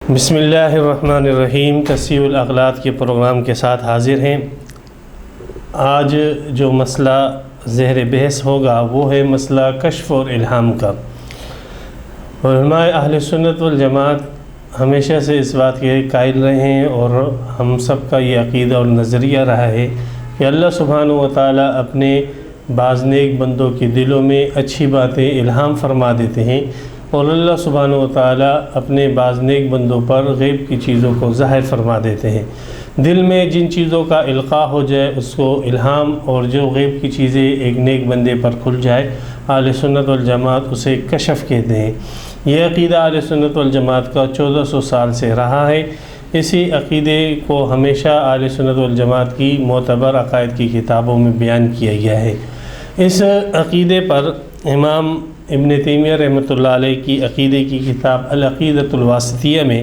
بسم اللہ الرحمن الرحیم۔ تصحیح الاغلاط کے پروگرام کے ساتھ حاضر ہیں۔ آج جو مسئلہ زہر بحث ہوگا وہ ہے مسئلہ کشف اور الہام کا۔ علماء اہل سنت والجماعت ہمیشہ سے اس بات کے قائل رہے ہیں اور ہم سب کا یہ عقیدہ اور نظریہ رہا ہے کہ اللہ سبحانہ و تعالیٰ اپنے بعض نیک بندوں کے دلوں میں اچھی باتیں الہام فرما دیتے ہیں، اور اللہ سبحانہ و تعالیٰ اپنے بعض نیک بندوں پر غیب کی چیزوں کو ظاہر فرما دیتے ہیں۔ دل میں جن چیزوں کا القاء ہو جائے اس کو الہام، اور جو غیب کی چیزیں ایک نیک بندے پر کھل جائے اہل سنت والجماعت اسے کشف کہتے ہیں۔ یہ عقیدہ اہل سنت والجماعت کا 1400 سال سے رہا ہے۔ اسی عقیدے کو ہمیشہ اہل سنت والجماعت کی معتبر عقائد کی کتابوں میں بیان کیا گیا ہے۔ اس عقیدے پر امام ابن تیمیہ رحمۃ اللہ علیہ کی عقیدے کی کتاب العقیدۃ الواسطیہ میں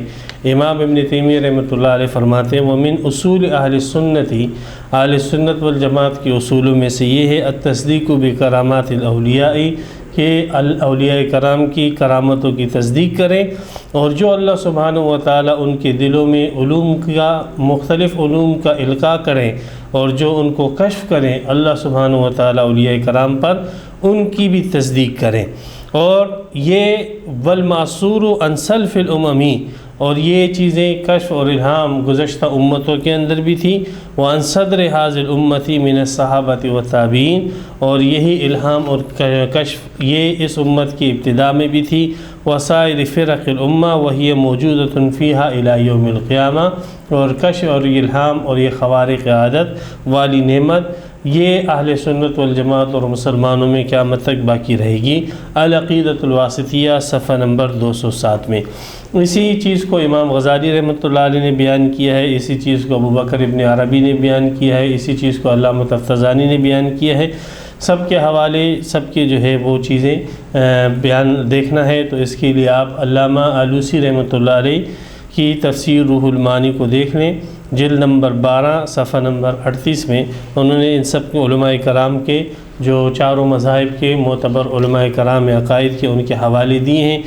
امام ابن تیمیہ رحمۃ اللہ علیہ فرماتے ہیں ومن اصول اہل سنتی، اہل سنت والجماعت کے اصولوں میں سے یہ ہے التصدیق بکرامات الاولیاء، کہ اولیاء کرام کی کرامتوں کی تصدیق کریں، اور جو اللہ سبحانہ و تعالیٰ ان کے دلوں میں مختلف علوم کا القاء کریں اور جو ان کو کشف کریں اللہ سبحانہ و تعالیٰ اولیاء کرام پر، ان کی بھی تصدیق کریں۔ اور یہ والمعصور عن سلف الاممی، اور یہ چیزیں کشف اور الہام گزشتہ امتوں کے اندر بھی تھی، وعن صدر هذه الامة من الصحابة والتابعین، اور یہی الہام اور کشف یہ اس امت کی ابتدا میں بھی تھی، وسائر فرق الامہ وہی موجودۃ فیہا الی یوم القیامہ، اور کشف اور الہام اور یہ خوارق عادت والی نعمت یہ اہل سنت والجماعت اور مسلمانوں میں قیامت تک باقی رہے گی۔ العقیدۃ الواسطیہ صفحہ نمبر 207 میں اسی چیز کو امام غزالی رحمۃ اللہ علیہ نے بیان کیا ہے، اسی چیز کو ابو بکر ابن عربی نے بیان کیا ہے، اسی چیز کو علامہ تفتزانی نے بیان کیا ہے۔ سب کے حوالے سب کے جو ہے وہ چیزیں بیان دیکھنا ہے تو اس کے لیے آپ علامہ آلوسی رحمۃ اللہ علیہ کی تفسیر روح المعانی کو دیکھ لیں، جلد نمبر 12 صفحہ نمبر 38 میں انہوں نے ان سب کے علماء کرام کے جو چاروں مذاہب کے معتبر علماء کرام عقائد کے ان کے حوالے دیے ہیں۔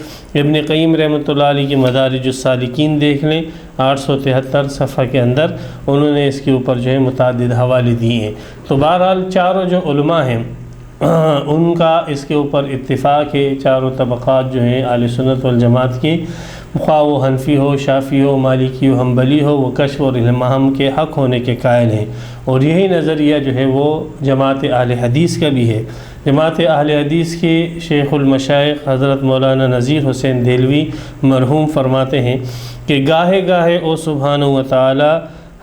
ابن قیم رحمۃ اللہ علیہ کی مدارج السالکین دیکھ لیں، 873 صفحہ کے اندر انہوں نے اس کے اوپر جو ہے متعدد حوالے دیے ہیں۔ تو بہرحال چاروں جو علماء ہیں ان کا اس کے اوپر اتفاق ہے، چاروں طبقات جو ہیں اہل سنت والجماعت کی، خواہ وہ حنفی ہو، شافعی ہو، مالکی ہو، حنبلی ہو، وہ کشف اور الہام کے حق ہونے کے قائل ہیں، اور یہی نظریہ جو ہے وہ جماعت اہل حدیث کا بھی ہے۔ جماعت اہل حدیث کے شیخ المشائخ حضرت مولانا نذیر حسین دہلوی مرحوم فرماتے ہیں کہ گاہے گاہے او سبحانہ و تعالی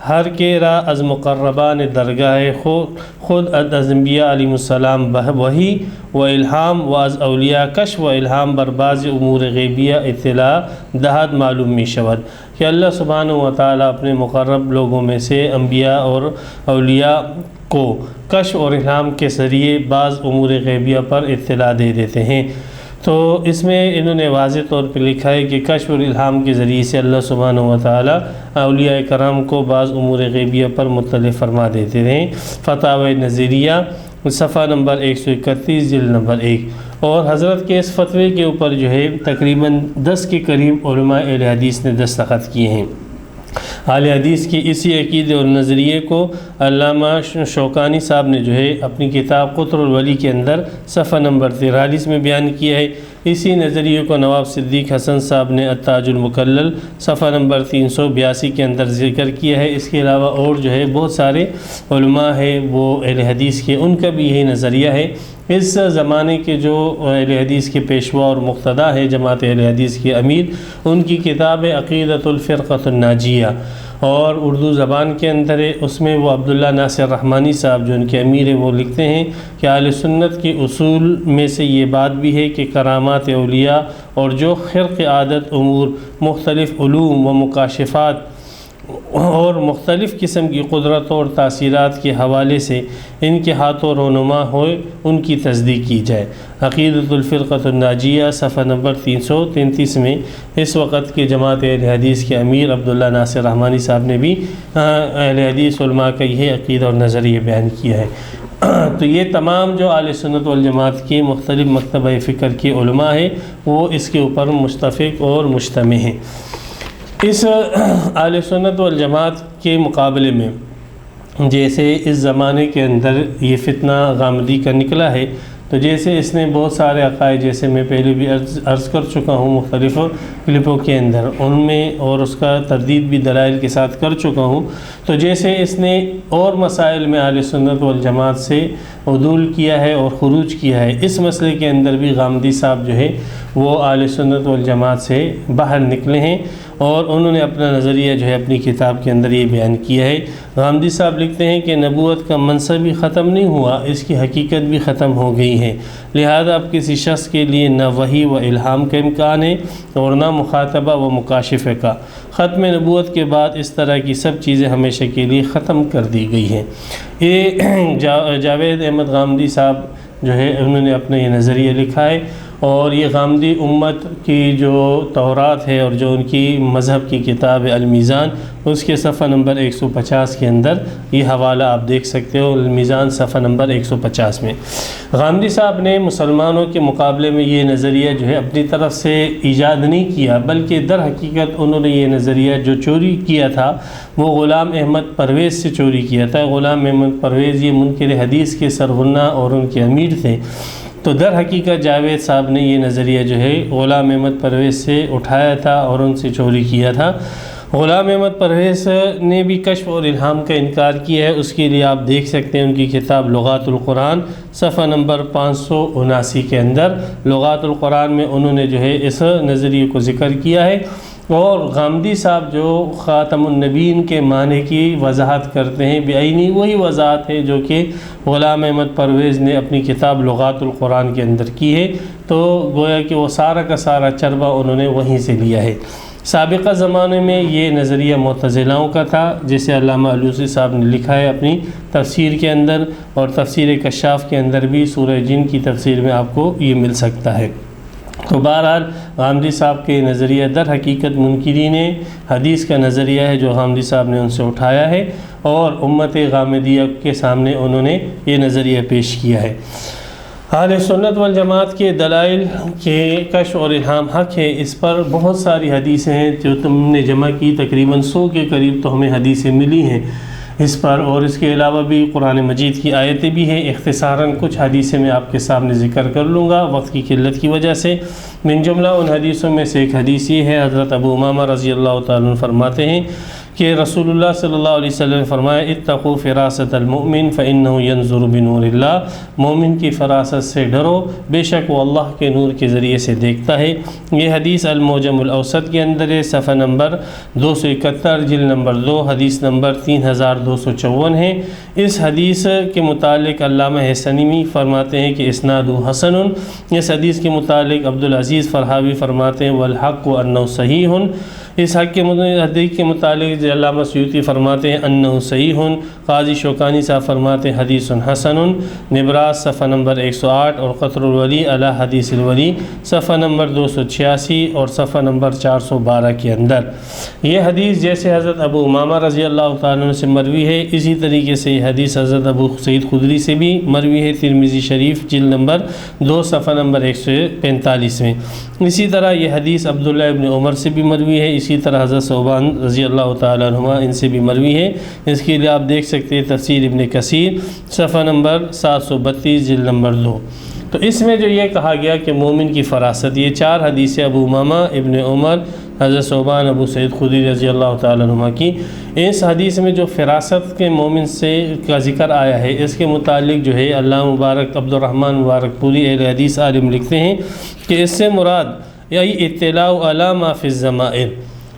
ہر کے را از مقربان درگاہ خود از انبیاء علیہ السلام وحی و الہام و از اولیاء کشف و الہام بر بعض امور غیبیہ اطلاع دہد معلوم می شود، کہ اللہ سبحانہ و تعالیٰ اپنے مقرب لوگوں میں سے انبیاء اور اولیاء کو کشف اور الہام کے ذریعے بعض امور غیبیہ پر اطلاع دے دیتے ہیں۔ تو اس میں انہوں نے واضح طور پہ لکھا ہے کہ کشف اور الہام کے ذریعے سے اللہ سبحانہ و تعالیٰ اولیاء کرام کو بعض امور غیبیہ پر مطلع فرما دیتے ہیں۔ فتاوی نظریہ صفحہ نمبر 131 جلد نمبر 1، اور حضرت کے اس فتوے کے اوپر جو ہے تقریباً 10 کے قریب علماء اہل حدیث نے دستخط کیے ہیں۔ اہل حدیث کی اسی عقیدے اور نظریے کو علامہ شوکانی صاحب نے جو ہے اپنی کتاب قطر الولی کے اندر صفحہ نمبر 43 میں بیان کیا ہے۔ اسی نظریے کو نواب صدیق حسن صاحب نے التاج المکلل صفحہ نمبر 382 کے اندر ذکر کیا ہے۔ اس کے علاوہ اور جو ہے بہت سارے علماء ہیں وہ اہل حدیث کے، ان کا بھی یہی نظریہ ہے۔ اس زمانے کے جو اہل حدیث کے پیشوا اور مقتدا ہے جماعت اہل حدیث کے امیر، ان کی کتاب عقیدۃ الفرقۃ الناجیہ، اور اردو زبان کے اندر ہے، اس میں وہ عبداللہ ناصر رحمانی صاحب جو ان کے امیر ہیں وہ لکھتے ہیں کہ اہل سنت کے اصول میں سے یہ بات بھی ہے کہ کرامات اولیاء اور جو خرق عادت امور، مختلف علوم و مکاشفات اور مختلف قسم کی قدرتوں اور تاثیرات کے حوالے سے ان کے ہاتھوں رونما ہوئے ان کی تصدیق کی جائے۔ عقیدۃ الفرقۃ الناجیہ صفحہ نمبر 333 میں اس وقت کے جماعت اہل حدیث کے امیر عبداللہ ناصر رحمانی صاحب نے بھی اہل حدیث علماء کا یہ عقیدہ اور نظریہ بیان کیا ہے۔ تو یہ تمام جو اہل سنت والجماعت کے مختلف مکتبہ فکر کے علماء ہیں وہ اس کے اوپر متفق اور مجتمع ہیں۔ اس اہل سنت والجماعت کے مقابلے میں جیسے اس زمانے کے اندر یہ فتنہ غامدی کا نکلا ہے، تو جیسے اس نے بہت سارے عقائد، جیسے میں پہلے بھی عرض کر چکا ہوں مختلف کلپوں کے اندر، ان میں اور اس کا تردید بھی دلائل کے ساتھ کر چکا ہوں، تو جیسے اس نے اور مسائل میں اہل سنت والجماعت سے عدول کیا ہے اور خروج کیا ہے، اس مسئلے کے اندر بھی غامدی صاحب جو ہے وہ اہل سنت والجماعت سے باہر نکلے ہیں، اور انہوں نے اپنا نظریہ جو ہے اپنی کتاب کے اندر یہ بیان کیا ہے۔ غامدی صاحب لکھتے ہیں کہ نبوت کا منصب بھی ختم نہیں ہوا، اس کی حقیقت بھی ختم ہو گئی ہے، لہذا اب کسی شخص کے لیے نہ وحی و الہام کا امکان ہے اور نہ مخاطبہ و مکاشفہ کا۔ ختم نبوت کے بعد اس طرح کی سب چیزیں ہمیشہ کے لیے ختم کر دی گئی ہیں۔ یہ جاوید احمد غامدی صاحب جو ہے انہوں نے اپنا یہ نظریہ لکھا ہے، اور یہ غامدی امت کی جو تورات ہے اور جو ان کی مذہب کی کتاب المیزان، اس کے صفحہ نمبر 150 کے اندر یہ حوالہ آپ دیکھ سکتے ہو، المیزان صفحہ نمبر 150 میں۔ غامدی صاحب نے مسلمانوں کے مقابلے میں یہ نظریہ جو ہے اپنی طرف سے ایجاد نہیں کیا، بلکہ در حقیقت انہوں نے یہ نظریہ جو چوری کیا تھا وہ غلام احمد پرویز سے چوری کیا تھا۔ غلام احمد پرویز یہ منکر حدیث کے سرغنہ اور ان کے امیر تھے، تو در حقیقت جاوید صاحب نے یہ نظریہ جو ہے غلام احمد پرویز سے اٹھایا تھا اور ان سے چوری کیا تھا۔ غلام احمد پرویز نے بھی کشف اور الہام کا انکار کیا ہے، اس کے لیے آپ دیکھ سکتے ہیں ان کی کتاب لغات القرآن صفحہ نمبر 579 کے اندر لغات القرآن میں انہوں نے جو ہے اس نظریے کو ذکر کیا ہے۔ اور غامدی صاحب جو خاتم النبیین کے معنی کی وضاحت کرتے ہیں، بعینی وہی وضاحت ہے جو کہ غلام احمد پرویز نے اپنی کتاب لغات القرآن کے اندر کی ہے، تو گویا کہ وہ سارا کا سارا چربہ انہوں نے وہیں سے لیا ہے۔ سابقہ زمانے میں یہ نظریہ معتزلاؤں کا تھا، جسے علامہ علوسی صاحب نے لکھا ہے اپنی تفسیر کے اندر، اور تفسیر کشاف کے اندر بھی سورہ جن کی تفسیر میں آپ کو یہ مل سکتا ہے۔ تو بہرحال غامدی صاحب کے نظریہ در حقیقت منکرین حدیث کا نظریہ ہے جو غامدی صاحب نے ان سے اٹھایا ہے، اور امت غامدیہ کے سامنے انہوں نے یہ نظریہ پیش کیا ہے۔ اہل سنت والجماعت کے دلائل کے کشف اور الہام حق ہے، اس پر بہت ساری حدیثیں ہیں جو تم نے جمع کی، تقریباً 100 کے قریب تو ہمیں حدیثیں ملی ہیں اس پر، اور اس کے علاوہ بھی قرآن مجید کی آیتیں بھی ہیں۔ اختصاراً کچھ حدیثیں میں آپ کے سامنے ذکر کر لوں گا وقت کی قلت کی وجہ سے۔ من جملہ ان حدیثوں میں سے ایک حدیث یہ ہے، حضرت ابو امامہ رضی اللہ تعالیٰ عنہ فرماتے ہیں کہ رسول اللہ صلی اللہ علیہ وسلم نے فرمایا اتقوا فراست المؤمن فإنه ينظر بنور اللہ، مومن کی فراست سے ڈرو، بے شک وہ اللہ کے نور کے ذریعے سے دیکھتا ہے۔ یہ حدیث المعجم الاوسط کے اندر ہے، صفحہ نمبر 271 جلد نمبر 2 حدیث نمبر 3254 ہے۔ اس حدیث کے متعلق علامہ حسنی فرماتے ہیں کہ اسنادہ حسن۔ اس حدیث کے متعلق عبدالعزیز فرحاوی فرماتے ہیں والحق انہ صحیح۔ اس حق کے حدیث کے متعلق علامہ سیوطی فرماتے ہیں انہ صحیح۔ قاضی شوکانی صاحب فرماتے ہیں حدیث حسن۔ نبراس صفحہ نمبر 108 اور قطر الولی علی حدیث الولی صفحہ نمبر 286 اور صفحہ نمبر 412 کے اندر۔ یہ حدیث جیسے حضرت ابو امامہ رضی اللہ تعالیٰ عنہ سے مروی ہے، اسی طریقے سے یہ حدیث حضرت ابو سعید خدری سے بھی مروی ہے، ترمذی شریف جلد نمبر 2 صفحہ نمبر 145 میں۔ اسی طرح یہ حدیث عبداللہ ابن عمر سے بھی مروی ہے، اسی طرح حضرت ثوبان رضی اللہ تعالیٰ عنہ ان سے بھی مروی ہے۔ اس کے لیے آپ دیکھ سکتے ہیں تفسیر ابن کثیر صفحہ نمبر 732 جلد نمبر 2۔ تو اس میں جو یہ کہا گیا کہ مومن کی فراست، یہ 4 حدیثیں ابو امامہ، ابن عمر، حضرت ثوبان، ابو سعید خدری رضی اللہ تعالیٰ عنہ کی، اس حدیث میں جو فراست کے مومن سے کا ذکر آیا ہے، اس کے متعلق جو ہے علامہ مبارک عبد الرحمن مبارک پوری اہل حدیث عالم لکھتے ہیں کہ اس سے مراد یہی اطلاع علی ما فی الضمائر،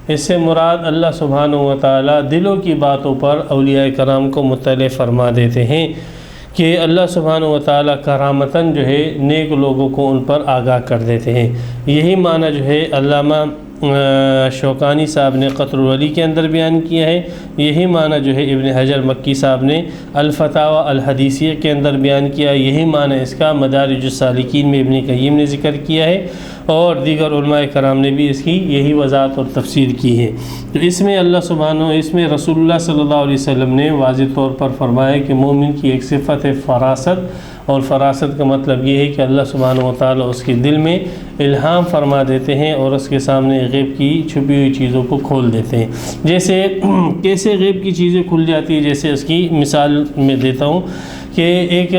اس سے مراد اللہ سبحانہ و تعالیٰ دلوں کی باتوں پر اولیاء کرام کو مطلع فرما دیتے ہیں کہ اللہ سبحانہ و تعالیٰ کرامتاً جو ہے نیک لوگوں کو ان پر آگاہ کر دیتے ہیں۔ یہی معنی جو ہے علامہ شوکانی صاحب نے قطر الولی کے اندر بیان کیا ہے، یہی معنی جو ہے ابن حجر مکی صاحب نے الفتاوی الحدیثیہ کے اندر بیان کیا، یہی معنی اس کا مدارج السالکین میں ابن قیم نے ذکر کیا ہے، اور دیگر علماء کرام نے بھی اس کی یہی وضاحت اور تفسیر کی ہے۔ تو اس میں اللہ سبحانہ، اس میں رسول اللہ صلی اللہ علیہ وسلم نے واضح طور پر فرمایا کہ مومن کی ایک صفت ہے فراست، اور فراست کا مطلب یہ ہے کہ اللہ سبحانہ و تعالیٰ اس کے دل میں الہام فرما دیتے ہیں اور اس کے سامنے غیب کی چھپی ہوئی چیزوں کو کھول دیتے ہیں۔ جیسے کیسے غیب کی چیزیں کھل جاتی ہیں، جیسے اس کی مثال میں دیتا ہوں کہ ایک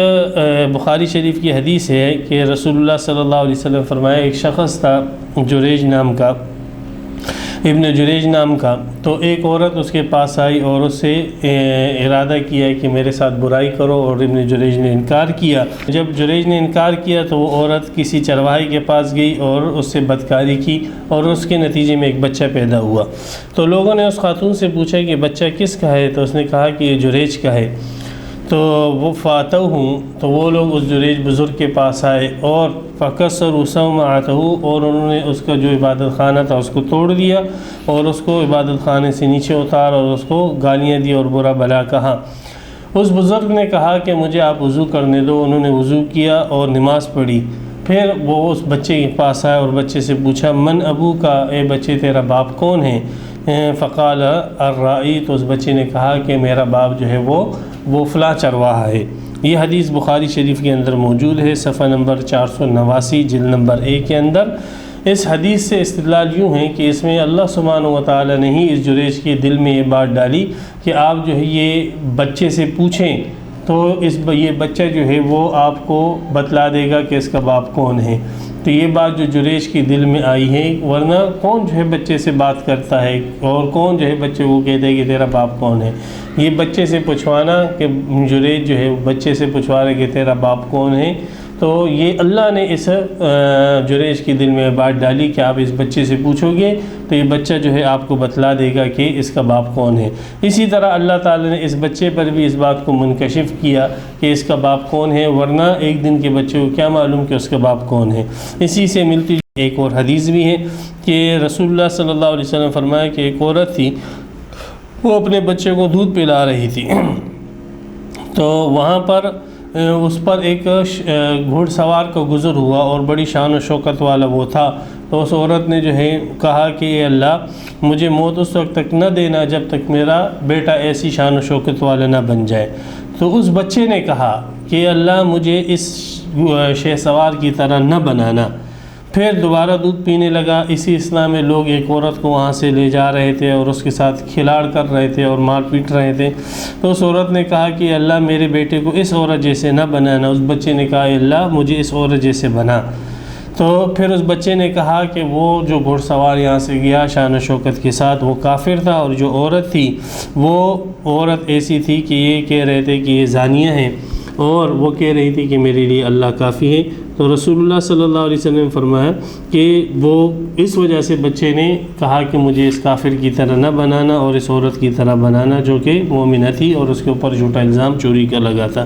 بخاری شریف کی حدیث ہے کہ رسول اللہ صلی اللہ علیہ وسلم فرمایا، ایک شخص تھا جریج نام کا، ابن جریج نام کا، تو ایک عورت اس کے پاس آئی اور اس سے ارادہ کیا کہ میرے ساتھ برائی کرو، اور ابن جریج نے انکار کیا۔ جب جریج نے انکار کیا تو وہ عورت کسی چرواہے کے پاس گئی اور اس سے بدکاری کی، اور اس کے نتیجے میں ایک بچہ پیدا ہوا۔ تو لوگوں نے اس خاتون سے پوچھا کہ بچہ کس کا ہے، تو اس نے کہا کہ یہ جریج کا ہے۔ تو وہ فاتو ہوں، تو وہ لوگ اس جریج بزرگ کے پاس آئے اور فکسروا صومعتہ، اور انہوں نے اس کا جو عبادت خانہ تھا اس کو توڑ دیا اور اس کو عبادت خانے سے نیچے اتار اور اس کو گالیاں دی اور برا بھلا کہا۔ اس بزرگ نے کہا کہ مجھے آپ وضو کرنے دو۔ انہوں نے وضو کیا اور نماز پڑھی۔ پھر وہ اس بچے کے پاس آئے اور بچے سے پوچھا، من ابو کا، اے بچے تیرا باپ کون ہے؟ فقال الرائی، تو اس بچے نے کہا کہ میرا باپ جو ہے وہ فلاں چرواہا ہے۔ یہ حدیث بخاری شریف کے اندر موجود ہے، صفحہ نمبر 489 جلد نمبر 1 کے اندر۔ اس حدیث سے استدلال یوں ہے کہ اس میں اللہ سبحانہ و تعالی نے ہی اس جریج کے دل میں یہ بات ڈالی کہ آپ جو ہے یہ بچے سے پوچھیں تو یہ بچہ جو ہے وہ آپ کو بتلا دے گا کہ اس کا باپ کون ہے۔ تو یہ بات جو جریج کے دل میں آئی ہے، ورنہ کون جو ہے بچے سے بات کرتا ہے اور کون جو ہے بچے کو کہتے ہیں کہ تیرا باپ کون ہے؟ یہ بچے سے پوچھوانا کہ جریج جو ہے بچے سے پوچھوا رہے کہ تیرا باپ کون ہے، تو یہ اللہ نے اس جریج کے دل میں بات ڈالی کہ آپ اس بچے سے پوچھو گے تو یہ بچہ جو ہے آپ کو بتلا دے گا کہ اس کا باپ کون ہے۔ اسی طرح اللہ تعالی نے اس بچے پر بھی اس بات کو منکشف کیا کہ اس کا باپ کون ہے، ورنہ ایک دن کے بچے کو کیا معلوم کہ اس کا باپ کون ہے۔ اسی سے ملتی ایک اور حدیث بھی ہے کہ رسول اللہ صلی اللہ علیہ وسلم فرمایا کہ ایک عورت تھی، وہ اپنے بچے کو دودھ پلا رہی تھی، تو وہاں پر اس پر ایک گھوڑ سوار کا گزر ہوا اور بڑی شان و شوکت والا وہ تھا۔ تو اس عورت نے جو ہے کہا کہ اے اللہ، مجھے موت اس وقت تک نہ دینا جب تک میرا بیٹا ایسی شان و شوکت والا نہ بن جائے۔ تو اس بچے نے کہا کہ اللہ، مجھے اس شہ سوار کی طرح نہ بنانا۔ پھر دوبارہ دودھ پینے لگا۔ اسی اثناء میں لوگ ایک عورت کو وہاں سے لے جا رہے تھے اور اس کے ساتھ کھلاڑ کر رہے تھے اور مار پیٹ رہے تھے۔ تو اس عورت نے کہا کہ اللہ، میرے بیٹے کو اس عورت جیسے نہ بنانا۔ اس بچے نے کہا اے اللہ، مجھے اس عورت جیسے بنا۔ تو پھر اس بچے نے کہا کہ وہ جو گھوڑ سوار یہاں سے گیا شان و شوکت کے ساتھ، وہ کافر تھا، اور جو عورت تھی وہ عورت ایسی تھی کہ یہ کہہ رہے تھے کہ یہ زانیہ ہیں، اور وہ کہہ رہی تھی کہ میرے لیے اللہ کافی ہے۔ تو رسول اللہ صلی اللہ علیہ وسلم نے فرمایا کہ وہ اس وجہ سے بچے نے کہا کہ مجھے اس کافر کی طرح نہ بنانا اور اس عورت کی طرح بنانا جو کہ مومنہ تھی اور اس کے اوپر جھوٹا الزام چوری کا لگا تھا۔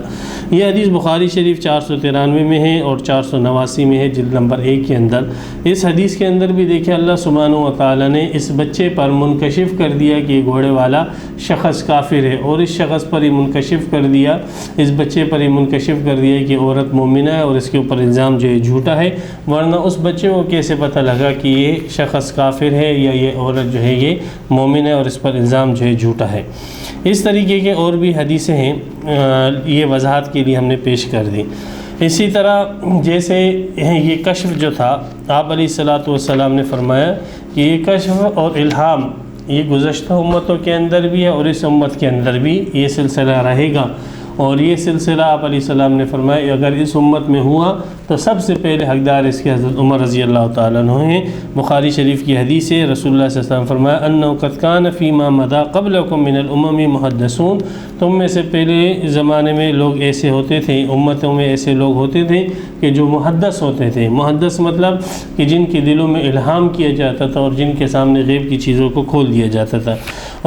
یہ حدیث بخاری شریف 493 میں ہے اور 489 میں ہے جلد نمبر 1 کے اندر۔ اس حدیث کے اندر بھی دیکھیں اللہ سبحانہ و تعالیٰ نے اس بچے پر منکشف کر دیا کہ یہ گھوڑے والا شخص کافر ہے، اور اس شخص پر یہ منکشف کر دیا، اس بچے پر یہ منکشف کر دیا کہ عورت مومنہ ہے اور اس کے اوپر الزام جو ہے جھوٹا ہے، ورنہ اس بچے کو کیسے پتہ لگا کہ یہ شخص کافر ہے یا یہ عورت جو ہے یہ مومن ہے اور اس پر الزام جو ہے جھوٹا ہے۔ اس طریقے کے اور بھی حدیثیں ہیں، یہ وضاحت کے لیے ہم نے پیش کر دی۔ اسی طرح جیسے یہ کشف جو تھا، آپ علیہ الصلاۃ والسلام نے فرمایا کہ یہ کشف اور الہام یہ گزشتہ امتوں کے اندر بھی ہے اور اس امت کے اندر بھی یہ سلسلہ رہے گا، اور یہ سلسلہ آپ علیہ السلام نے فرمایا اگر اس امت میں ہوا تو سب سے پہلے حقدار اس کے حضرت عمر رضی اللہ تعالیٰ عنہ ہیں۔ بخاری شریف کی حدیث ہے، رسول اللہ صلی اللہ علیہ وسلم فرمایا انہ قد کان فیما مضی قبلکم من الامم محدثون، تم میں سے پہلے زمانے میں لوگ ایسے ہوتے تھے، امتوں میں ایسے لوگ ہوتے تھے کہ جو محدث ہوتے تھے۔ محدث مطلب کہ جن کے دلوں میں الہام کیا جاتا تھا اور جن کے سامنے غیب کی چیزوں کو کھول دیا جاتا تھا۔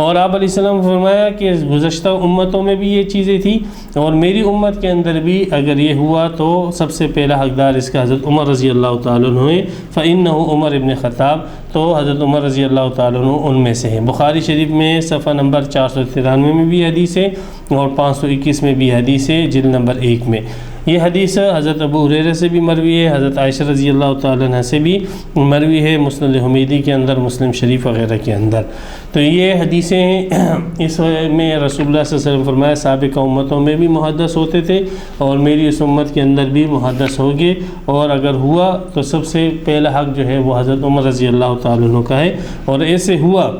اور آپ علیہ السلام نے فرمایا کہ گزشتہ امتوں میں بھی یہ چیزیں تھیں اور میری امت کے اندر بھی اگر یہ ہوا تو سب سے پہلا حقدار اس کا حضرت عمر رضی اللہ تعالیٰ عنہ ہے، فإنہ عمر ابن خطاب، تو حضرت عمر رضی اللہ تعالیٰ عنہ ان میں سے ہیں۔ بخاری شریف میں صفحہ نمبر 493 میں بھی حدیث ہے اور 521 میں بھی حدیث ہے، جلد نمبر 1 میں۔ یہ حدیث حضرت ابو ہریرہ سے بھی مروی ہے، حضرت عائشہ رضی اللہ تعالیٰ عنہ سے بھی مروی ہے، مسند حمیدی کے اندر، مسلم شریف وغیرہ کے اندر۔ تو یہ حدیثیں ہیں، اس میں رسول اللہ صلی اللہ علیہ وسلم فرمایا سابقہ امتوں میں بھی محدث ہوتے تھے اور میری اس امت کے اندر بھی محدث ہوگے، اور اگر ہوا تو سب سے پہلا حق جو ہے وہ حضرت عمر رضی اللہ تعالیٰ عنہ کا ہے، اور ایسے ہوا۔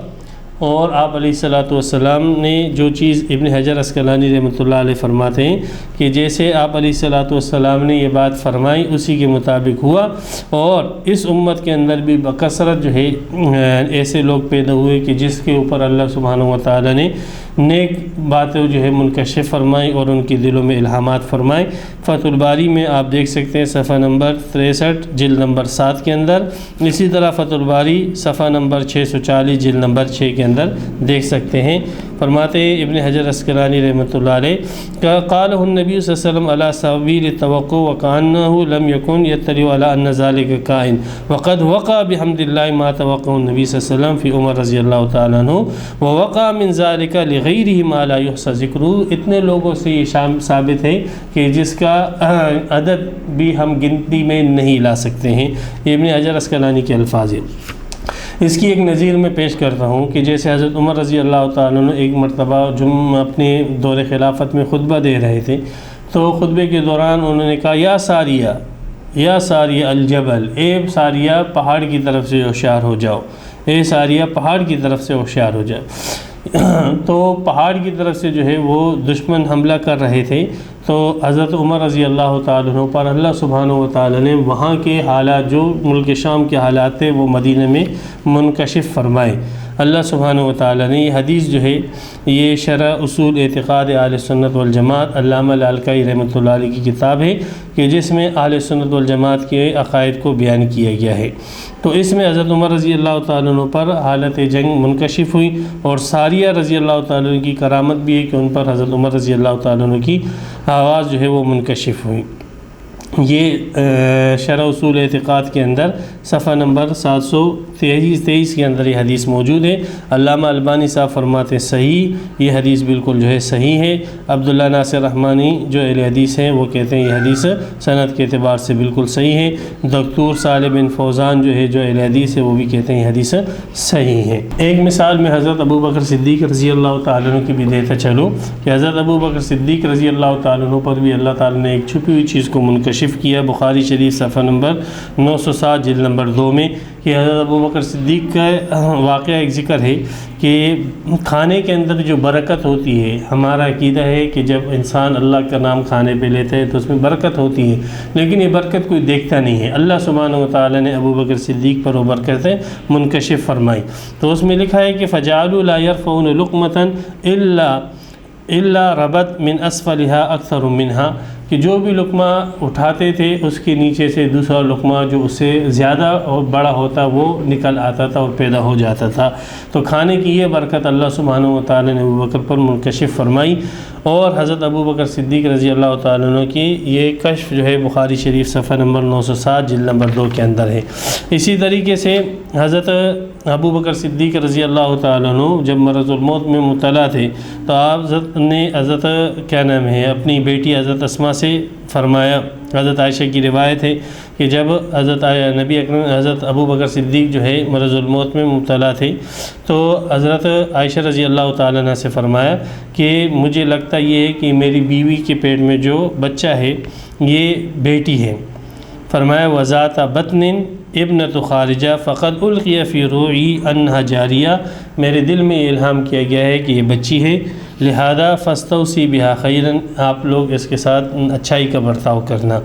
اور آپ علیہ الصلوۃ والسلام نے جو چیز ابن حجر عسقلانی رحمۃ اللہ علیہ فرماتے ہیں کہ جیسے آپ علیہ الصلوۃ والسلام نے یہ بات فرمائی اسی کے مطابق ہوا، اور اس امت کے اندر بھی بکثرت جو ہے ایسے لوگ پیدا ہوئے کہ جس کے اوپر اللہ سبحانہ و تعالیٰ نے نیک باتیں جو ہے منکشف فرمائی اور ان کی دلوں میں الہامات فرمائے۔ فتح الباری میں آپ دیکھ سکتے ہیں صفحہ نمبر 63 جلد نمبر 7 کے اندر، اسی طرح فتح الباری صفحہ نمبر 640 جلد نمبر 6 کے اندر دیکھ سکتے ہیں۔ فرماتے ہیں ابن حجر عسقلانی رحمۃ اللہ علیہ کہ قالہ النبی صلی اللہ علیہ وسلم علی سبیل التوقع وکأنہ لم یکن یطلع علی ان ذلک کائن وقد وقع بحمد اللہ ما توقع النبی صلی اللہ علیہ وسلم فی عمر رضی اللہ تعالیٰ عنہ ووقع من ذلک لغیرہ ما لا یحصی ذکرہ۔ اتنے لوگوں سے یہ ثابت ہے کہ جس کا عدد بھی ہم گنتی میں نہیں لا سکتے ہیں، یہ ابن حجر عسقلانی کے الفاظ ہیں۔ اس کی ایک نظیر میں پیش کرتا ہوں کہ جیسے حضرت عمر رضی اللہ تعالیٰ عنہ ایک مرتبہ اپنے دور خلافت میں خطبہ دے رہے تھے، تو خطبے کے دوران انہوں نے کہا یا ساریہ الجبل، اے ساریہ پہاڑ کی طرف سے ہوشیار ہو جاؤ، اے ساریہ پہاڑ کی طرف سے ہوشیار ہو جاؤ۔ تو پہاڑ کی طرف سے جو ہے وہ دشمن حملہ کر رہے تھے، تو حضرت عمر رضی اللہ تعالیٰ عنہ پر اللہ سبحانہ و تعالیٰ نے وہاں کے حالات، جو ملک شام کے حالات تھے، وہ مدینہ میں منکشف فرمائے۔ اللہ سبحانہ و تعالیٰ نے یہ حدیث جو ہے، یہ شرح اصول اعتقاد اہل سنت والجماعت علامہ لالکائی رحمۃ اللہ علیہ کی کتاب ہے کہ جس میں اہل سنت والجماعت کے عقائد کو بیان کیا گیا ہے۔ تو اس میں حضرت عمر رضی اللہ تعالیٰ عنہ پر حالت جنگ منکشف ہوئی، اور ساریہ رضی اللہ تعالیٰ عنہ کی کرامت بھی ہے کہ ان پر حضرت عمر رضی اللہ تعالیٰ عنہ کی آواز جو ہے وہ منکشف ہوئی۔ یہ شرح اصول اعتقاد کے اندر صفحہ نمبر 723 کے اندر یہ حدیث موجود ہے۔ علامہ البانی صاحب فرماتے صحیح، یہ حدیث بالکل جو ہے صحیح ہے۔ عبداللہ ناصر رحمانی جو اہل حدیث ہیں وہ کہتے ہیں یہ حدیث سند کے اعتبار سے بالکل صحیح ہے۔ دکتور صالح بن فوزان جو ہے جو اہل حدیث ہے وہ بھی کہتے ہیں یہ حدیث صحیح ہے۔ ایک مثال میں حضرت ابو بکر صدیق رضی اللہ تعالیٰ عنہ کی بھی دیتا چلو کہ حضرت ابو بکر صدیق رضی اللہ تعالیٰ عنہ پر بھی اللہ تعالیٰ نے ایک چھپی ہوئی چیز کو منکشف کیا۔ بخاری شریف صفحہ نمبر 907 جلد نمبر 2 میں کہ حضرت ابو بکر صدیق کا واقعہ ایک ذکر ہے کہ کھانے کے اندر جو برکت ہوتی ہے، ہمارا عقیدہ ہے کہ جب انسان اللہ کا نام کھانے پہ لیتا ہے تو اس میں برکت ہوتی ہے، لیکن یہ برکت کوئی دیکھتا نہیں ہے۔ اللہ سبحانہ و تعالیٰ نے ابو بکر صدیق پر وہ برکتیں منکشف فرمائی، تو اس میں لکھا ہے کہ فَجَعَلُوا لَا يَرْفَعُونَ لُقْمَةً إِلَّا رَبَتْ مِنْ أَسْفَلِهَا أَكْثَرُ مِنْهَا، کہ جو بھی لقمہ اٹھاتے تھے اس کے نیچے سے دوسرا لقمہ جو اس سے زیادہ اور بڑا ہوتا وہ نکل آتا تھا اور پیدا ہو جاتا تھا۔ تو کھانے کی یہ برکت اللہ سبحانہ و تعالیٰ نے ابو بکر پر منکشف فرمائی، اور حضرت ابو بکر صدیق رضی اللہ تعالیٰ عنہ کی یہ کشف جو ہے بخاری شریف صفحہ نمبر 907 جلد نمبر 2 کے اندر ہے۔ اسی طریقے سے حضرت ابو بکر صدیق رضی اللہ تعالیٰ عنہ جب مرض الموت میں مبتلا تھے تو آپ نے حضرت اپنی بیٹی حضرت اسماء سے فرمایا، حضرت عائشہ کی روایت ہے کہ جب نبی اکرم حضرت ابو بکر صدیق جو ہے مرض الموت میں مبتلا تھے تو حضرت عائشہ رضی اللہ تعالیٰ عنہ سے فرمایا کہ مجھے لگتا یہ ہے کہ میری بیوی کے پیٹ میں جو بچہ ہے یہ بیٹی ہے۔ فرمایا وذات بطن ابنۃ خارجہ فقد القی فی روعی انہا جاریہ، میرے دل میں یہ الہام کیا گیا ہے کہ یہ بچی ہے، لہذا فاستوصی بہا خیرا، آپ لوگ اس کے ساتھ اچھائی کا برتاؤ کرنا۔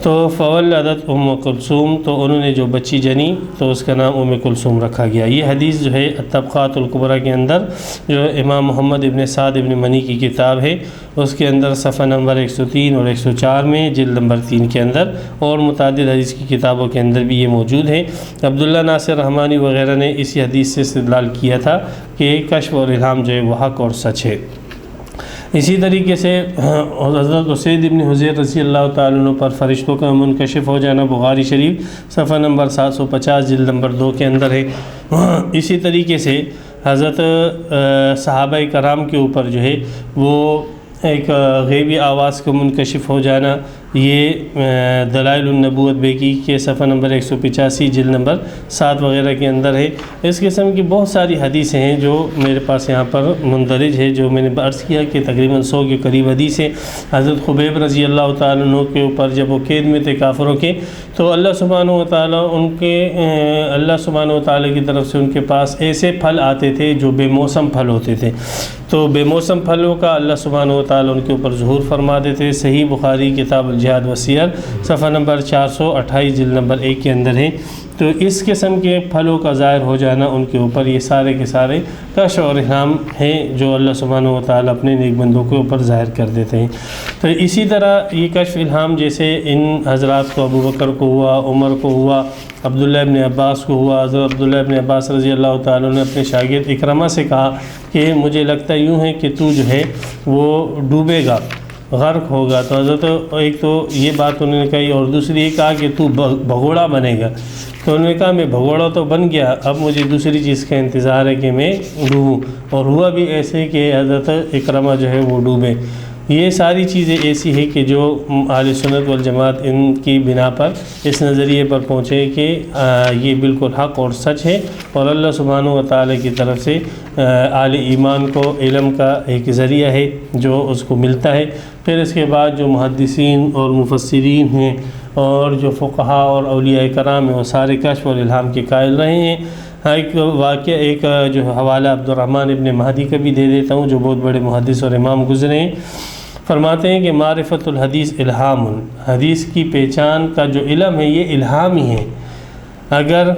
تو فولدت ام کلثوم، تو انہوں نے جو بچی جنی تو اس کا نام ام کلثوم رکھا گیا۔ یہ حدیث جو ہے الطبقات الکبریٰ کے اندر جو امام محمد ابن سعد ابن منی کی کتاب ہے اس کے اندر صفحہ نمبر 103 اور 104 میں جلد نمبر 3 کے اندر، اور متعدد حدیث کی کتابوں کے اندر بھی یہ موجود ہے۔ عبداللہ ناصر رحمانی وغیرہ نے اسی حدیث سے استدلال کیا تھا کہ کشف اور الہام جو ہے وہ حق اور سچ ہے۔ اسی طریقے سے حضرت اسید ابن حضیر رضی اللہ تعالیٰ عنہ پر فرشتوں کا منکشف ہو جانا بخاری شریف صفحہ نمبر 750 جلد نمبر 2 کے اندر ہے۔ اسی طریقے سے حضرت صحابہ کرام کے اوپر جو ہے وہ ایک غیبی آواز کا منکشف ہو جانا، یہ دلائل النبوت بیکی کے صفحہ نمبر 185 جلد نمبر 7 وغیرہ کے اندر ہے۔ اس قسم کی بہت ساری حدیثیں ہیں جو میرے پاس یہاں پر مندرج ہے، جو میں نے عرض کیا کہ تقریباً 100 کے قریب حدیث ہے۔ حضرت خبیب رضی اللہ تعالیٰ عنہ کے اوپر جب وہ قید میں تھے کافروں کے، تو اللہ سبحانہ و تعالیٰ اللہ سبحانہ و تعالیٰ کی طرف سے ان کے پاس ایسے پھل آتے تھے جو بے موسم پھل ہوتے تھے، تو بے موسم پھلوں کا اللہ سبحانہ و تعالیٰ ان کے اوپر ظہور فرما دیتے۔ صحیح بخاری کتاب الجہاد والسیر صفحہ نمبر 428 جلد نمبر 1 کے اندر ہے۔ تو اس قسم کے پھلوں کا ظاہر ہو جانا ان کے اوپر، یہ سارے کے سارے کشف اور الہام ہیں جو اللہ سبحانہ و تعالیٰ اپنے نیک بندوں کے اوپر ظاہر کر دیتے ہیں۔ تو اسی طرح یہ کشف الہام جیسے ان حضرات کو ابو بکر کو ہوا، عمر کو ہوا، عبداللہ ابن عباس کو ہوا۔ حضرت عبداللہ ابن عباس رضی اللہ تعالیٰ نے اپنے شاگرد اکرمہ سے کہا کہ مجھے لگتا یوں ہے کہ تو جو ہے وہ ڈوبے گا، غرق ہوگا۔ تو حضرت ایک تو یہ بات انہوں نے کہی، اور دوسری یہ کہا کہ تو بھگوڑا بنے گا۔ تو انہوں نے کہا میں بھگوڑا تو بن گیا، اب مجھے دوسری چیز کا انتظار ہے کہ میں ڈوبوں، اور ہوا بھی ایسے کہ حضرت اکرمہ جو ہے وہ ڈوبے۔ یہ ساری چیزیں ایسی ہیں کہ جو اہل سنت والجماعت ان کی بنا پر اس نظریے پر پہنچے کہ یہ بالکل حق اور سچ ہے، اور اللہ سبحانہ و تعالیٰ کی طرف سے اہل ایمان کو علم کا ایک ذریعہ ہے جو اس کو ملتا ہے۔ پھر اس کے بعد جو محدثین اور مفسرین ہیں اور جو فقہاء اور اولیاء کرام ہیں وہ سارے کشف اور الہام کے قائل رہے ہیں۔ ایک واقعہ، ایک جو حوالہ عبدالرحمن ابن مہدی کا بھی دے دیتا ہوں، جو بہت بڑے محدث اور امام گزرے ہیں۔ فرماتے ہیں کہ معرفت الحدیث الہام، حدیث کی پہچان کا جو علم ہے یہ الہام ہی ہے۔ اگر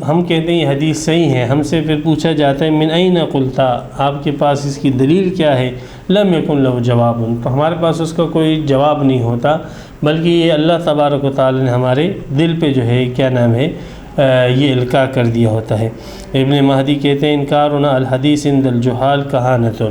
ہم کہتے ہیں یہ حدیث صحیح ہے، ہم سے پھر پوچھا جاتا ہے من این قلتا، آپ کے پاس اس کی دلیل کیا ہے؟ لم یکن له جواب، تو ہمارے پاس اس کا کوئی جواب نہیں ہوتا، بلکہ یہ اللہ تبارک و تعالی نے ہمارے دل پہ جو ہے کیا نام ہے یہ القاء کر دیا ہوتا ہے۔ ابن مہدی کہتے ہیں انکارنا الحدیث عند الجہال کہانت،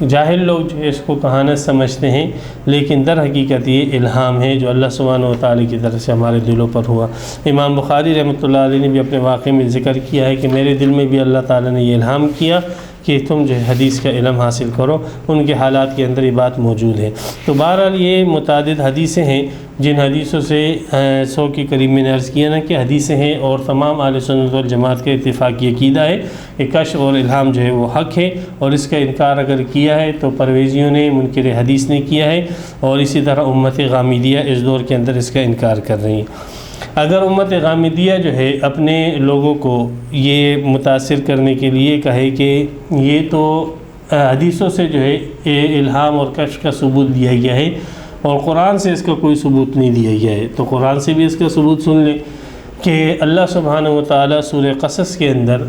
جاہل لوگ جو ہے اس کو کہانت سمجھتے ہیں، لیکن در حقیقت یہ الہام ہے جو اللہ سبحانہ و تعالی کی طرف سے ہمارے دلوں پر ہوا۔ امام بخاری رحمۃ اللہ علیہ نے بھی اپنے واقعے میں ذکر کیا ہے کہ میرے دل میں بھی اللہ تعالی نے یہ الہام کیا کہ تم جو ہے حدیث کا علم حاصل کرو، ان کے حالات کے اندر یہ بات موجود ہے۔ تو بہرحال یہ متعدد حدیثیں ہیں جن حدیثوں سے 100 کے قریب میں نے عرض کیا نا کہ حدیثیں ہیں، اور تمام اہل سنت والجماعت کا اتفاقی عقیدہ ہے کہ کشف اور الہام جو ہے وہ حق ہے، اور اس کا انکار اگر کیا ہے تو پرویزیوں نے، منکر حدیث نے کیا ہے، اور اسی طرح امت غامدیہ اس دور کے اندر اس کا انکار کر رہی ہیں۔ اگر امت غامدیہ جو ہے اپنے لوگوں کو یہ متاثر کرنے کے لیے کہے کہ یہ تو حدیثوں سے جو ہے الہام اور کشف کا ثبوت دیا گیا ہے اور قرآن سے اس کا کوئی ثبوت نہیں دیا گیا ہے، تو قرآن سے بھی اس کا ثبوت سن لیں کہ اللہ سبحانہ و تعالیٰ سورہ قصص کے اندر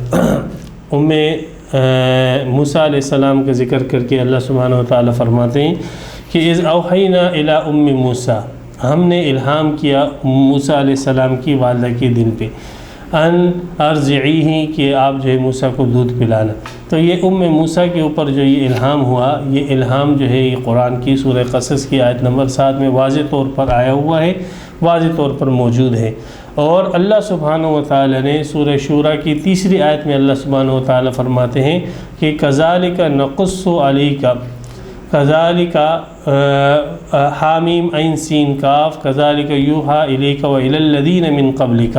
موسیٰ علیہ السلام کا ذکر کر کے اللہ سبحانہ و تعالیٰ فرماتے ہیں کہ اذ اوحینا الی موسیٰ، ہم نے الہام کیا موسیٰ علیہ السلام کی والدہ کے دل پہ، ان ارضعیہ، کہ آپ جو ہے موسیٰ کو دودھ پلانا۔ تو یہ موسیٰ کے اوپر جو یہ الہام ہوا، یہ الہام جو ہے یہ قرآن کی سورہ قصص کی آیت نمبر 7 میں واضح طور پر آیا ہوا ہے، واضح طور پر موجود ہے۔ اور اللہ سبحانہ و تعالی نے سورہ شورى کی 3 آیت میں اللہ سبحانہ و تعالی فرماتے ہیں کہ کذالک نقص علیک، کذالک حامیم عین سین کاف، کذالک یوحی الیک والی الذین من قبلک،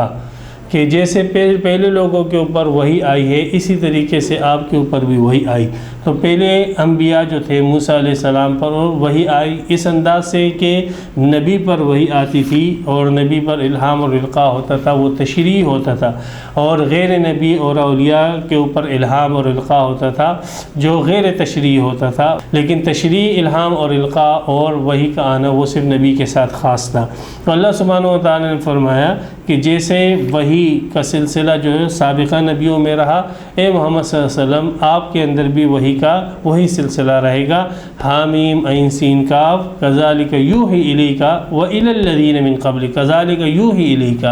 کہ جیسے پہلے لوگوں کے اوپر وحی آئی ہے اسی طریقے سے آپ کے اوپر بھی وحی آئی۔ تو پہلے انبیاء جو تھے موسیٰ علیہ السلام پر وحی آئی اس انداز سے کہ نبی پر وحی آتی تھی اور نبی پر الہام اور القاء ہوتا تھا، وہ تشریح ہوتا تھا، اور غیر نبی اور اولیاء کے اوپر الہام اور القاء ہوتا تھا جو غیر تشریح ہوتا تھا، لیکن تشریح، الہام اور القاء اور وحی کا آنا وہ صرف نبی کے ساتھ خاص تھا۔ تو اللہ سبحانہ و تعالیٰ نے فرمایا کہ جیسے وحی کا سلسلہ جو ہے سابقہ نبیوں میں رہا، اے محمد صلی اللہ علیہ وسلم آپ کے اندر بھی وحی کا وہی سلسلہ رہے گا۔ حامیم عین سین کاف، کذالک یوحی الیک والی الذین من قبل، کذالک یوحی الیک،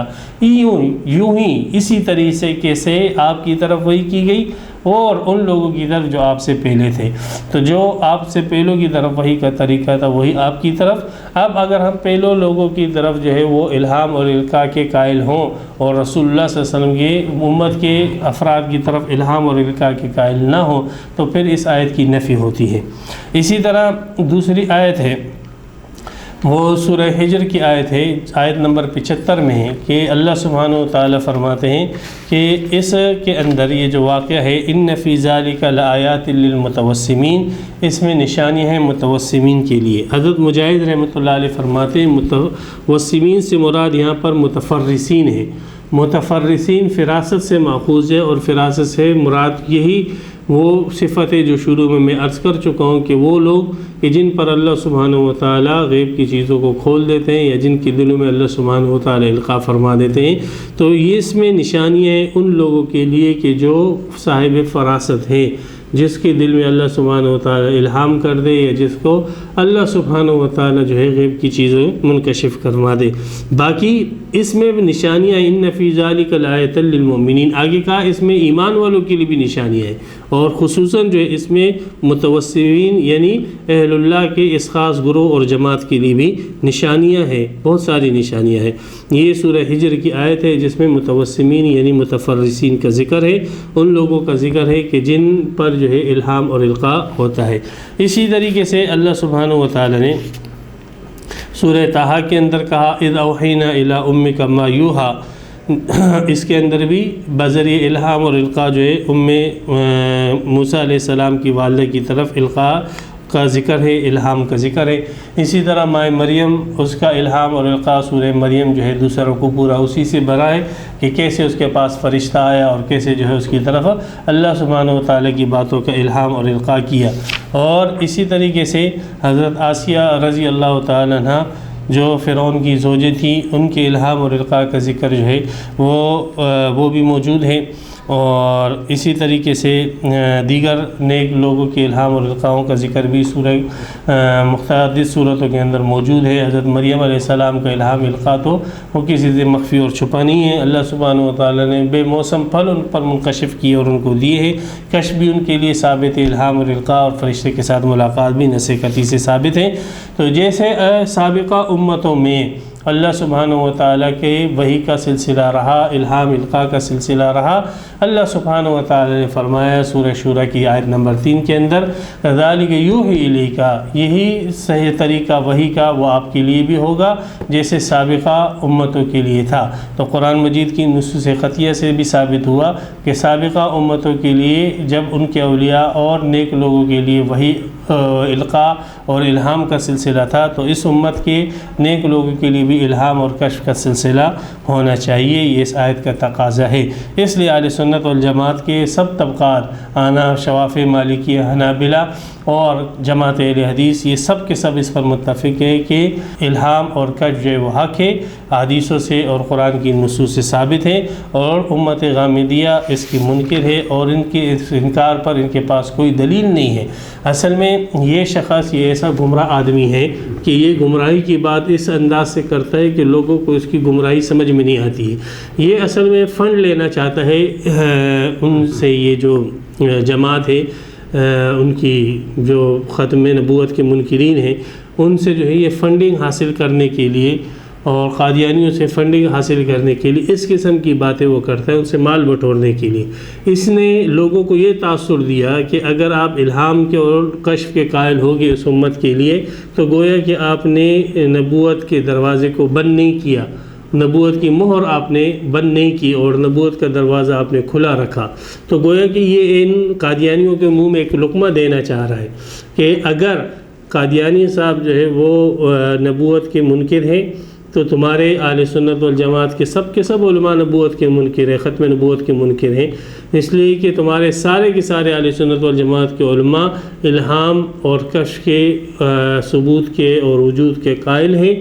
یوں ہی اسی طریقے سے آپ کی طرف وحی کی گئی اور ان لوگوں کی طرف جو آپ سے پہلے تھے۔ تو جو آپ سے پہلوں کی طرف وحی کا طریقہ تھا وہی آپ کی طرف۔ اب اگر ہم پہلوں لوگوں کی طرف جو ہے وہ الہام اور القاء کے قائل ہوں اور رسول اللہ صلی اللہ علیہ وسلم کی امت کے افراد کی طرف الہام اور القاء کے قائل نہ ہوں تو پھر اس آیت کی نفی ہوتی ہے۔ اسی طرح دوسری آیت ہے وہ سورہ حجر کی آیت ہے، آیت نمبر 75 میں ہے کہ اللہ سبحانہ و تعالیٰ فرماتے ہیں کہ اس کے اندر یہ جو واقعہ ہے ان فی ذالک لآیات للمتوسمین، اس میں نشانی ہیں متوسمین کے لیے۔ حضرت مجاہد رحمۃ اللہ علیہ فرماتے ہیں متوسمین سے مراد یہاں پر متفرسین ہے۔ متفرسین فراست سے ماخوذ ہے، اور فراست سے مراد یہی وہ صفت ہے جو شروع میں عرض کر چکا ہوں کہ وہ لوگ کہ جن پر اللہ سبحانہ و تعالیٰ غیب کی چیزوں کو کھول دیتے ہیں یا جن کے دلوں میں اللہ سبحانہ و تعالیٰ القاء فرما دیتے ہیں، تو یہ اس میں نشانی ہے ان لوگوں کے لیے کہ جو صاحب فراست ہے، جس کے دل میں اللہ سبحانہ و تعالیٰ الہام کر دے یا جس کو اللہ سبحانہ و تعالیٰ جو ہے غیب کی چیزیں منکشف کروا دے۔ باقی اس میں نشانیاں ان فی ذالک لآیۃ للمؤمنین، آگے کہا اس میں ایمان والوں کے لیے بھی نشانیاں ہیں، اور خصوصاً جو ہے اس میں متوسمین یعنی اہل اللہ کے اس خاص گروہ اور جماعت کے لیے بھی نشانیاں ہیں، بہت ساری نشانیاں ہیں۔ یہ سورہ حجر کی آیت ہے جس میں متوسمین یعنی متفرسین کا ذکر ہے، ان لوگوں کا ذکر ہے کہ جن پر جو ہے الہام اور القاء ہوتا ہے۔ اسی طریقے سے اللہ سبحانہ و تعالی نے سورہ طٰہٰ کے اندر کہا اذ اوحینا الی امک ما یوحیٰ، اس کے اندر بھی بذریعہ الہام اور القاء جو ہے موسیٰ علیہ السلام کی والدہ کی طرف القاء کا ذکر ہے، الہام کا ذکر ہے۔ اسی طرح مائے مریم، اس کا الہام اور القاء سورہ مریم جو ہے دوسروں کو پورا اسی سے بھرا ہے کہ کیسے اس کے پاس فرشتہ آیا اور کیسے جو ہے اس کی طرف اللہ سبحانہ و تعالیٰ کی باتوں کا الہام اور القاء کیا۔ اور اسی طریقے سے حضرت آسیہ رضی اللہ تعالیٰ عنہ جو فرعون کی زوجہ تھی، ان کے الہام اور القاء کا ذکر جو ہے وہ بھی موجود ہے۔ اور اسی طریقے سے دیگر نیک لوگوں کے الہام اور القاؤں کا ذکر بھی سورہ مختلف صورتوں کے اندر موجود ہے۔ حضرت مریم علیہ السلام کا الہام القاء تو وہ کسی سے مخفی اور چھپا نہیں ہے، اللہ سبحانہ و تعالیٰ نے بے موسم پھل ان پر منکشف کیے اور ان کو دیے ہیں۔ کشف بھی ان کے لیے ثابت ہے، الہام اور القاء اور فرشتے کے ساتھ ملاقات بھی نص قطعی سے ثابت ہے۔ تو جیسے سابقہ امتوں میں اللہ سبحانہ و تعالیٰ کے وحی کا سلسلہ رہا، الہام القاء کا سلسلہ رہا، اللہ سبحانہ و تعالیٰ نے فرمایا سورہ شورى کی آیت نمبر 3 کے اندر کذالک یوحی الیک، یہی صحیح طریقہ وحی کا وہ آپ کے لیے بھی ہوگا جیسے سابقہ امتوں کے لیے تھا۔ تو قرآن مجید کی نصوص قطعیہ سے بھی ثابت ہوا کہ سابقہ امتوں کے لیے جب ان کے اولیاء اور نیک لوگوں کے لیے وحی القاء اور الہام کا سلسلہ تھا، تو اس امت کے نیک لوگوں کے لیے بھی الہام اور کشف کا سلسلہ ہونا چاہیے، یہ اس آیت کا تقاضا ہے۔ اس لیے اہل سنت والجماعت کے سب طبقات احناف، شوافی، مالکی، حنابلہ اور جماعت اہل حدیث یہ سب کے سب اس پر متفق ہے کہ الہام اور کشف جو ہے وہ حق ہے، حدیثوں سے اور قرآن کی نصوص سے ثابت ہے، اور امت غامدیہ اس کی منکر ہے اور ان کے اس انکار پر ان کے پاس کوئی دلیل نہیں ہے۔ اصل میں یہ شخص یہ ایسا گمراہ آدمی ہے کہ یہ گمراہی کی بات اس انداز سے کرتا ہے کہ لوگوں کو اس کی گمراہی سمجھ میں نہیں آتی ہے۔ یہ اصل میں فنڈ لینا چاہتا ہے ان سے، یہ جو جماعت ہے ان کی جو ختم نبوت کے منکرین ہیں ان سے جو ہے یہ فنڈنگ حاصل کرنے کے لیے اور قادیانیوں سے فنڈنگ حاصل کرنے کے لیے اس قسم کی باتیں وہ کرتا ہے، ان سے مال بٹورنے کے لیے۔ اس نے لوگوں کو یہ تاثر دیا کہ اگر آپ الہام کے اور کشف کے قائل ہوگے اس امت کے لیے تو گویا کہ آپ نے نبوت کے دروازے کو بند نہیں کیا، نبوت کی مہر آپ نے بند نہیں کی اور نبوت کا دروازہ آپ نے کھلا رکھا۔ تو گویا کہ یہ ان قادیانیوں کے منہ میں ایک لقمہ دینا چاہ رہا ہے کہ اگر قادیانی صاحب جو ہے وہ نبوت کے منکر ہیں تو تمہارے اہل سنت والجماعت کے سب علماء نبوت کے منکر ہیں، ختم نبوت کے منکر ہیں، اس لیے کہ تمہارے سارے کے سارے اہل سنت والجماعت کے علماء الہام اور کشف کے ثبوت کے اور وجود کے قائل ہیں۔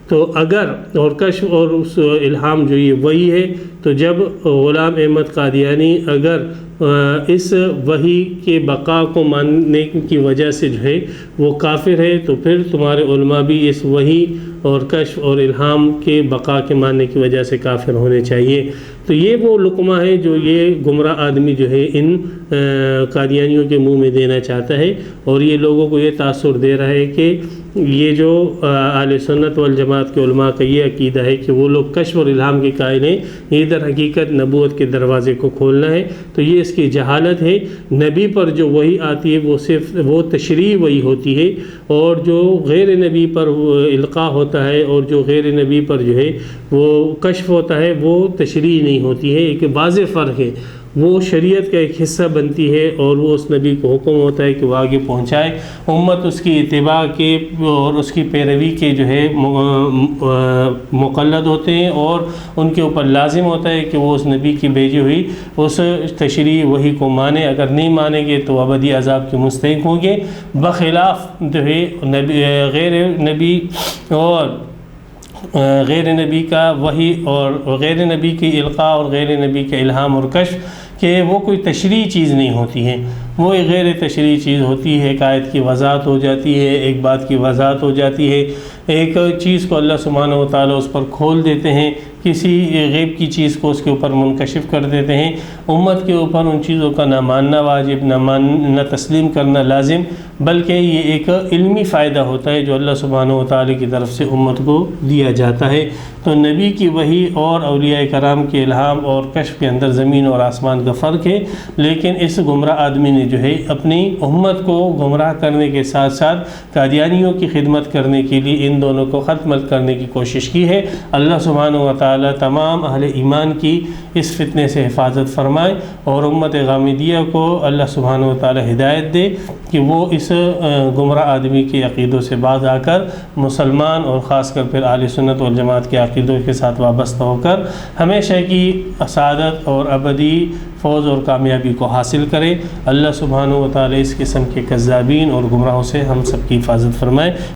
تو اگر اور کشف اور اس الہام جو یہ وہی ہے تو جب غلام احمد قادیانی اگر اس وحی کے بقا کو ماننے کی وجہ سے جو ہے وہ کافر ہے، تو پھر تمہارے علماء بھی اس وحی اور کشف اور الہام کے بقا کے ماننے کی وجہ سے کافر ہونے چاہیے۔ تو یہ وہ لقمہ ہے جو یہ گمراہ آدمی جو ہے ان قادیانیوں کے منہ میں دینا چاہتا ہے، اور یہ لوگوں کو یہ تاثر دے رہا ہے کہ یہ جو اہل سنت والجماعت کے علماء کا یہ عقیدہ ہے کہ وہ لوگ کشف اور الہام کے قائل ہیں، یہ در حقیقت نبوت کے دروازے کو کھولنا ہے۔ تو یہ اس کی جہالت ہے۔ نبی پر جو وحی آتی ہے وہ صرف وہ تشریح وحی ہوتی ہے، اور جو غیر نبی پر القاء ہوتا ہے اور جو غیر نبی پر جو ہے وہ کشف ہوتا ہے وہ تشریح نہیں ہوتی ہے۔ ایک واضح فرق ہے، وہ شریعت کا ایک حصہ بنتی ہے اور وہ اس نبی کو حکم ہوتا ہے کہ وہ آگے پہنچائے، امت اس کی اتباع کے اور اس کی پیروی کے جو ہے مقلد ہوتے ہیں، اور ان کے اوپر لازم ہوتا ہے کہ وہ اس نبی کی بھیجی ہوئی اس تشریح وحی کو مانے۔ اگر نہیں مانیں گے تو ابدی عذاب کے مستحق ہوں گے، بخلاف جو ہے غیر نبی اور غیر نبی کا وحی اور غیر نبی کی القاء اور غیر نبی کے الہام اور کشف کہ وہ کوئی تشریعی چیز نہیں ہوتی ہے، وہ ایک غیر تشریعی چیز ہوتی ہے۔ ایک آیت کی وضاحت ہو جاتی ہے، ایک بات کی وضاحت ہو جاتی ہے، ایک چیز کو اللہ سبحانہ و تعالیٰ اس پر کھول دیتے ہیں، کسی غیب کی چیز کو اس کے اوپر منکشف کر دیتے ہیں۔ امت کے اوپر ان چیزوں کا نہ ماننا واجب، نہ تسلیم کرنا لازم، بلکہ یہ ایک علمی فائدہ ہوتا ہے جو اللہ سبحانہ و تعالیٰ کی طرف سے امت کو دیا جاتا ہے۔ تو نبی کی وحی اور اولیاء کرام کے الہام اور کشف کے اندر زمین اور آسمان کا فرق ہے، لیکن اس گمراہ آدمی نے جو ہے اپنی امت کو گمراہ کرنے کے ساتھ ساتھ قادیانیوں کی خدمت کرنے کے لیے ان دونوں کو ختم کرنے کی کوشش کی ہے۔ اللہ سبحانہ و تعالیٰ تمام اہل ایمان کی اس فتنے سے حفاظت فرمائے، اور امت غامدیہ کو اللہ سبحانہ و تعالیٰ ہدایت دے کہ وہ اس گمراہ آدمی کے عقیدوں سے باز آ کر مسلمان اور خاص کر پھر اہل سنت والجماعت کے عقیدوں کے ساتھ وابستہ ہو کر ہمیشہ کی سعادت اور ابدی فوز اور کامیابی کو حاصل کرے۔ اللہ سبحانہ و تعالیٰ اس قسم کے کذابین اور گمراہوں سے ہم سب کی حفاظت فرمائے۔